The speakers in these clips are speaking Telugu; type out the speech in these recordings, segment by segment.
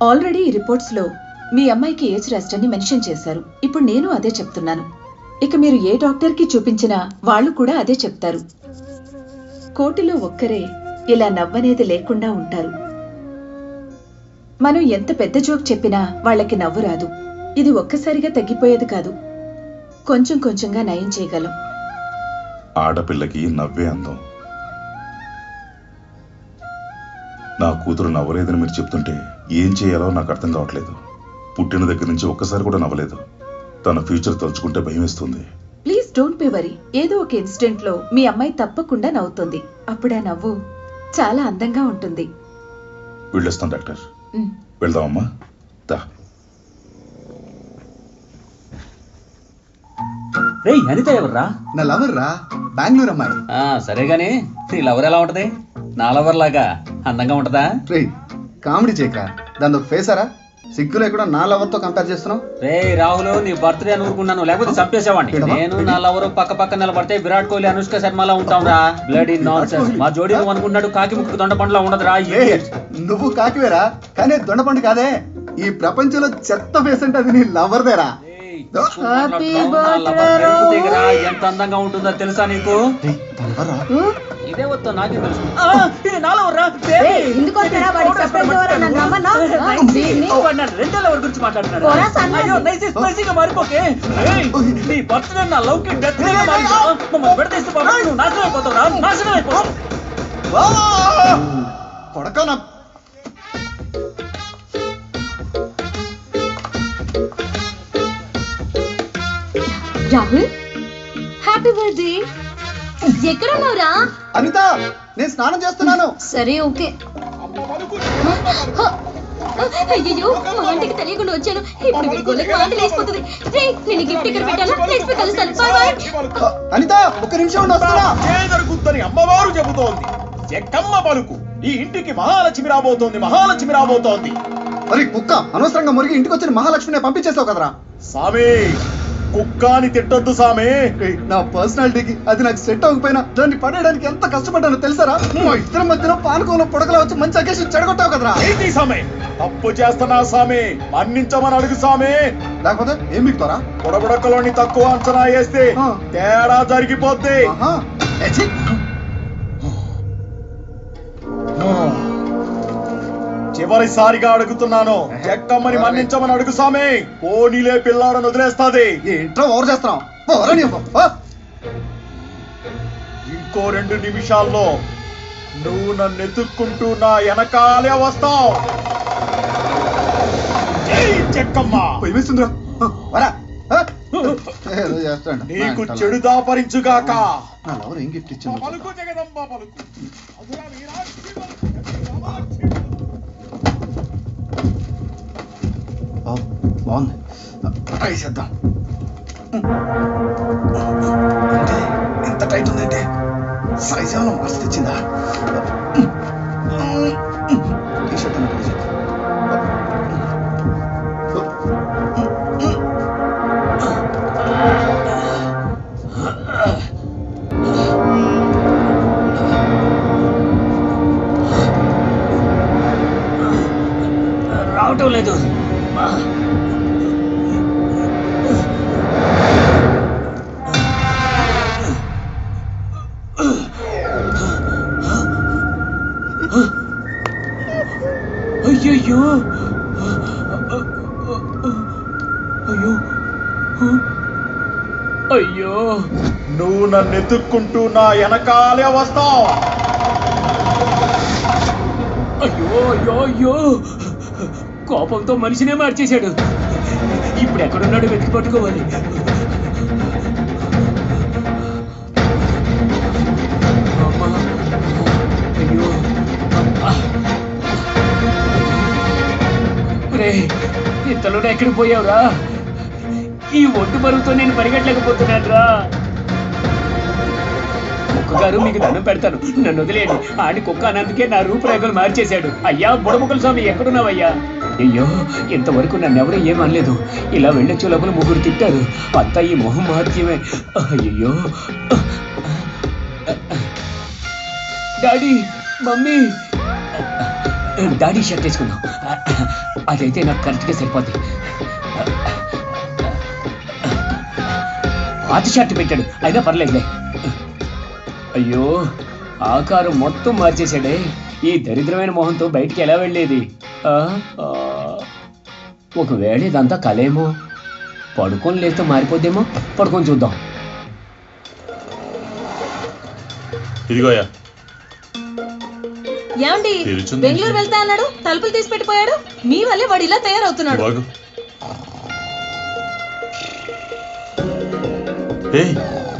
ఆల్రెడీ ఈ రిపోర్ట్స్ లో మీ అమ్మాయికి ఏజ్ రెస్ట్ అని మెన్షన్ చేశారు. ఇప్పుడు నేను అదే చెప్తున్నాను. ఇక మీరు ఏ డాక్టర్ కి చూపించినా వాళ్ళు కూడా అదే చెప్తారు. కోటిలో ఒక్కరే ఇలా నవ్వనేది లేకుండా ఉంటారు. మనం ఎంత పెద్ద జోక్ చెప్పినా వాళ్ళకి నవ్వు రాదు. ఇది ఒక్కసారిగా తగ్గిపోయేది కాదు, కొంచెం కొంచెంగా నయం చేయగలం. ఆడపిల్లకి నవ్వే అందం. నా కూతురు నవ్వలేదని మీరు చెప్తుంటే ఏం చేయాలో నాకు అర్థం కావట్లేదు. పుట్టిన దగ్గర నుంచి ఒక్కసారి కూడా నవ్వలేదు. తన ఫ్యూచర్ తలుచుకుంటే భయం వేస్తుంది. Please don't be worry. ఏదో ఒక ఇన్సిడెంట్ లో మీ అమ్మాయి తప్పకుండా నవ్వుతుంది. అప్పుడు ఆ నవ్వు చాలా అందంగా ఉంటుంది. వెళ్ళొస్తాం డాక్టర్. వెళ్దామమ్మా. అనిత ఎవర్రా? నా లవర్ రా, బెంగళూరు అమ్మాయి. సరే గాని నీ లవర్ ఎలా ఉంటది? నా లవర్ లాగా అందంగా ఉంటదా? రే కామెడీ చేయక, దాని ఫేసారా? సిగ్గు లేకుండా నా లవర్ తో కంపేర్ చేస్తున్నావు. రే రాహుల్, నీ బర్త్డే అని ఊరుకున్నాను, లేకపోతే చంపేసేవాడిని. నేను నా లవర్ పక్క పక్క నిలబడితే విరాట్ కోహ్లీ అనుష్క శర్మలా ఉంటాం రా. Blood in non sense. మా జోడీ నువ్వు అనుకున్నాడు కాకి ముక్కు దొండ పండులా ఉండదురా. నువ్వు కాకివేరా, కానీ దొండపండు కాదే. ఈ ప్రపంచంలో చెత్త ఫేస్ అంటే అది నీ లవర్దేరా. ఎంత అందంగా ఉంటుందో తెలుసా నీకు? ఇదే వద్దు నాకే తెలుసు. రెండో లవర్ గురించి మాట్లాడుతున్నాడు. మారిపోకే నీ బర్త్డే నా లవ్ కి డెత్ మమ్మల్ని పెడతీస్తే నువ్వు నాశనం అయిపోతావు. నాశనం అయిపోతావు. Rahul, happy birthday. ఎక్కడ ఉన్నావురా? అనిత, నేను స్నానం చేస్తున్నాను. సరే ఓకే. అయ్యో, మా ఇంటికి తెలియకుండా వచ్చాను. ఇప్పుడు వీడికి వాంతి లేచిపోతుంది. నేను గిఫ్ట్ ఇక్కడ పెట్టాను. నెక్స్ట్ వీక్ కలుస్తాను. Bye bye. అనిత, ఒక్క నిమిషం ఉండు, వస్తున్నా. జరుగుతుందని అమ్మవారు చెబుతోంది. ఎక్కమ్మ పలుకు. ఈ ఇంటికి మహాలక్ష్మి రాబోతోంది. మహాలక్ష్మి రాబోతోంది. మరి కుక్క అనవసరంగా మురిగి ఇంటికి వచ్చిన మహాలక్ష్మిని పంపించేసావు కదరా. సామి, కుక్కాని తిట్టొద్దు సామి. నా పర్సనాలిటీకి అది నాకు సెట్ అవ్వకపోయినా దాన్ని పడేయడానికి ఎంత కష్టపడ్డానో తెలుసారా? మా ఇద్దరి మధ్యలో పానుకోలో పొడకలా వచ్చి మంచి అకేషన్ చెడగొట్టావు కదరా. ఏంటి సామి, తప్పు చేస్తున్నా సామి, మన్నించమని అడుగు సామి. లేకపోతే ఏం మిగుతారా? పొడబుడకలోని తక్కువ అంచనా వేస్తే తేడా జరిగిపోద్ది. చివరిసారిగా అడుగుతున్నాను, ఎక్కమ్మని మన్నించమని అడుగు సామి. పోనీలే పిల్లాడని వదిలేస్తాది. ఏంట్రా ఓవర్ చేస్తున్నావు? ఇంకో 2 నిమిషాల్లో నువ్వు నన్ను ఎత్తుక్కుంటూ నా వెనకాలే వస్తావు. చెక్కమ్మా భయమేస్తుందిరా. నీకు చెడు దాపరించుగాక. నా లవర్ ఏం గిఫ్ట్ ఇచ్చింది? పలుకు జగదంబ పలుకు. బాగుంది, ట్రై చేద్దాం. ఎంత టైట్ ఉందంటే సైజ్ ఏమైనా మార్చి తెచ్చిందా? టీషర్ట్ అని ట్రై చేద్దాం. రావటం లేదు. అయ్యో అయ్యో అయ్యో, నువ్వు నన్ను ఎత్తుక్కుంటూ నా వెనకాలే వస్తావు. అయ్యో అయ్యో అయ్యో, కోపంతో మనిషినే మార్చేశాడు. ఇప్పుడు ఎక్కడున్నాడు వెతికి పట్టుకోవాలి. అయ్యో ఇంతలోనే ఎక్కడికి పోయావురా? ఈ ఒడ్డు బరువుతో నేను పరిగెట్టలేకపోతున్నాను రా. కుక్కగారు మీకు దండం పెడతాను, నన్ను వదిలేయండి. ఆడి కుక్క అన్నందుకే నా రూపురేఖలు మార్చేశాడు. అయ్యా బుడముక్కల స్వామి, ఎక్కడున్నావయ్యా? అయ్యో, ఇంతవరకు నన్ను ఎవరూ ఏమనలేదు. ఇలా వెళ్ళొచ్చు లోపల 3 తిట్టారు. అంతా ఈ మొహం మహత్యమే. అయ్యో, డాడీ, మమ్మీ. డాడీ షర్ట్ వేసుకున్నాం. అదైతే నాకు కరెక్ట్గా సరిపోద్ది. పాత షర్ట్ పెట్టాడు, అయినా పర్లేదులే. అయ్యో, ఆకారం మొత్తం మార్చేశాడే. ఈ దరిద్రమైన మొహంతో బయటికి ఎలా వెళ్ళేది? ఒకవేళ ఇదంతా కలేమో, పడుకొని లేస్తే మారిపోద్దేమో. పడుకొని చూద్దాం. ఇదిగోయా. ఏమండి, బెంగళూరు వెళ్తా అన్నాడు, తలుపులు తీసి పెట్టిపోయాడు. మీ వల్లే వాడు ఇలా తయారవుతున్నాడు.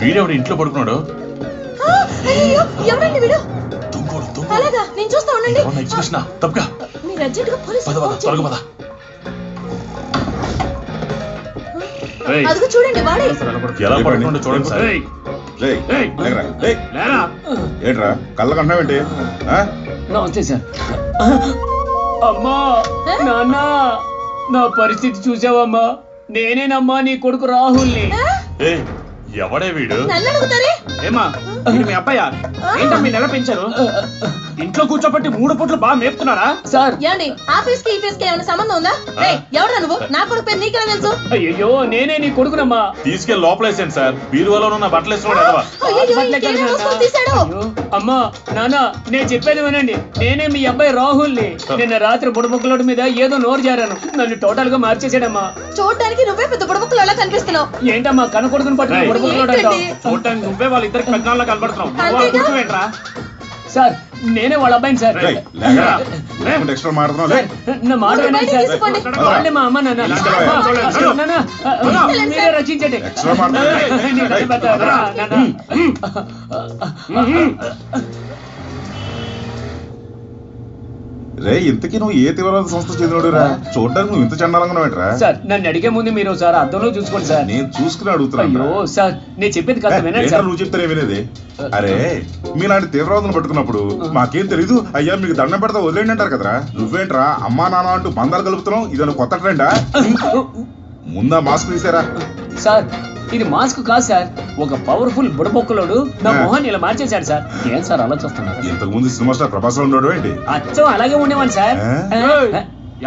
వీడెవడు ఇంట్లో పడుకున్నాడు? ఎవరండి వీడు? అలాగా, నేను చూస్తా ఉండండి. మీరు అర్జెంటుగా పోలీసు అదిగో చూడండి, వాడే. ఎలా పడుకుంటూ చూడండి సార్. ఏంట్రా కళ్ళకంటావేంటి? నమస్తే సార్. అమ్మా, నాన్న, నా పరిస్థితి చూసావమ్మా. నేనేనమ్మా నీ కొడుకు రాహుల్ని. ఎవడే వీడు? నన్ను అడుగుతారే? ఏమా, మీ అబ్బాయా? ఏంటో మీ నెల పెంచారు? ఇంట్లో కూర్చోబెట్టి 3 పూట్లు బాగా మేపుతున్నారా సార్? ఏమండి, ఆఫీస్ కి ఈ ఫీస్ కి ఏమైనా సంబంధం ఉందా? ఎవరా నువ్వు? నా కొడుకు పేరు నీకెలా తెలుసు? అయ్యో, నేనే నీ కొడుకునమ్మా. తీసుకెళ్ళి లోపలేసాను సార్. బీరువాలో ఉన్న బట్టలు వేసుకోవడం. అమ్మా, నాన్న, నేను చెప్పేది వినండి. నేనే మీ అబ్బాయి రాహుల్ని. నిన్న రాత్రి బుడబుక్కలోడి మీద ఏదో నోరు జారాను. నన్ను టోటల్ గా మార్చేసాడమ్మా. చూడడానికి నువ్వే పెద్ద బుడబుక్కలోలా కనిపిస్తున్నావు. ఏంటమ్మా కన్న కొడుకుని పట్టుకుని బుడబుక్కలోడు అంటావు? చూడటానికి నువ్వే వాళ్ళిద్దరికి పెద్దలా కనబడుతున్నావు. సార్, నేనే వాళ్ళ అబ్బాయిని సార్. ఎక్స్ట్రా మాట్లాడుతున్నావు. నా మాట వినండి సార్. వాళ్ళే మా అమ్మ నాన్న. మీరే రచించండి. రే, ఇంతకీ నువ్వు ఏ తీవ్రవాద సంస్థ చెందినోడురా? చూడడానికి నువ్వు ఇంత చండాలంగా ఏంట్రా? సార్, నన్ను అడిగే ముందు మీరు సార్ అద్దంలో చూసుకోండి సార్. నేను చూసుకుని అడుగుతున్నాను. అయ్యో సార్, నేను చెప్పేది కాస్త వినండి సార్. నువ్వు చెప్తానే వినేది. అరే, మీలాంటి తీవ్రవాదం పట్టుకున్నప్పుడు మాకేం తెలీదు, అయ్యా మీకు దండం పెడతా వదిలేండి అంటారు కదరా. నువ్వేంట్రా అమ్మా నాన్న అంటూ బంధాలు కలుపుతున్నావు? ఇదను కొత్త ట్రెండా? ముందా మాస్క్ తీసారా? సార్, ఇది మాస్క్ కాదు సార్. ఒక పవర్ఫుల్ బుడబొక్కలోడు నా మొహాన్ని ఇలా మార్చేశాడు సార్. ఏం సార్ అలా చూస్తున్నారు? ఇంతకు ముందు సినిమా స్టార్ ప్రభాస్ ఉన్నాడు ఏంటి? అచ్చం అలాగే ఉండేవాడు సార్.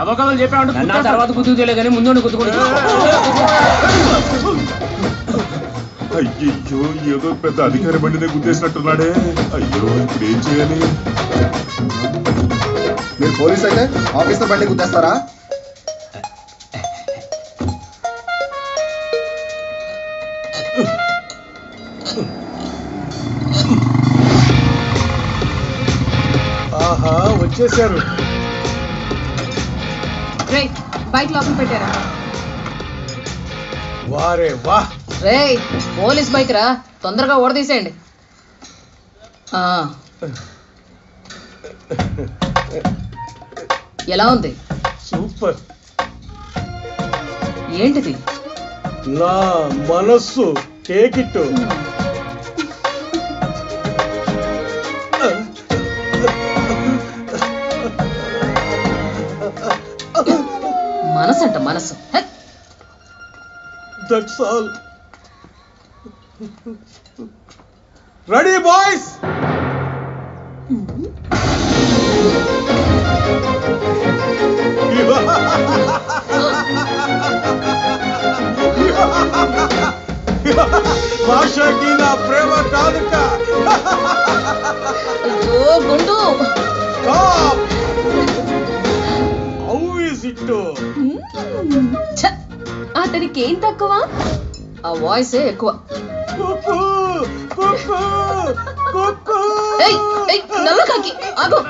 ఏదో కథలు చెప్పాడు. నా తర్వాత గుర్తులే కానీ ముందు గుర్తుకుంటు. అయ్యో, ఏదో పెద్ద అధికారి బండినే గుద్దేసినట్టున్నాడే. అయ్యో, ఇప్పుడు ఏం చేయాలి? మీరు పోలీస్ అయితే ఆఫీసర్ బండి గుద్దేస్తారా? ఆహా, వచ్చేసారు. బైక్ లోపల పెట్టారా? వారే వా. రేయ్, పోలీస్ బైక్ రా, తొందరగా ఓడదీసేయండి. ఎలా ఉంది? సూపర్. ఏంటిది? నా మనస్సు. Take it. మనసు అంట, మనసు. That's all. Ready, boys? భాషకి నా ప్రేమ కాదుట. అయ్యో గుండు. Stop. How is it? అతనికి ఏం తక్కువ? ఆ వాయిసే ఎక్కువ. నల్లకాకి ఆగు.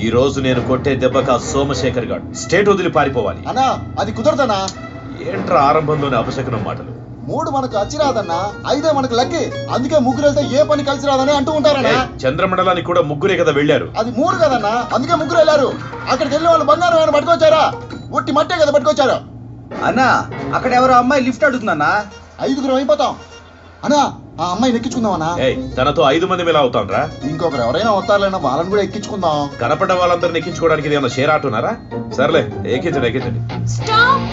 ఈ రోజు నేను కొట్టే దెబ్బక సోమశేఖర్ గారు స్టేట్ వదిలి పారిపోవాలి. అన్నా, అది కుదరదన్నా. ఏంట్రా ఆరంభంలోనే అపశకనం మాటలు? 3 మనకు అచ్చి రాదన్నా, 5 మనకు లక్కి. అందుకే ముగ్గురు వెళ్తే ఏ పని కలిసి రాదని అంటూ ఉంటారన్నా. చంద్రమండలానికి కూడా ముగ్గురే కదా వెళ్ళారు. అది 3 కదన్నా, అందుకే ముగ్గురు వెళ్ళారు. అక్కడికి వెళ్ళి వాళ్ళు బంగారం ఏమైనా పట్టుకొచ్చారా? ఒట్టి మట్టే కదా పట్టుకొచ్చారు. అన్నా, అక్కడ ఎవరో అమ్మాయి లిఫ్ట్ అడుగుతుందన్నా. 5గురం అయిపోతాం. అన్నా, ఆ అమ్మాయిని ఎక్కించుకుందామన్నా. తనతో 5 మంది ఎలా అవుతాం రా? ఇంకొకరు ఎవరైనా వస్తారులేనా, వాళ్ళని కూడా ఎక్కించుకుందాం. కనపడ్డ వాళ్ళందరిని ఎక్కించుకోవడానికి ఏమైనా షేర్ ఆటున్నారా? సర్లే, ఎక్కించండి. స్టాప్.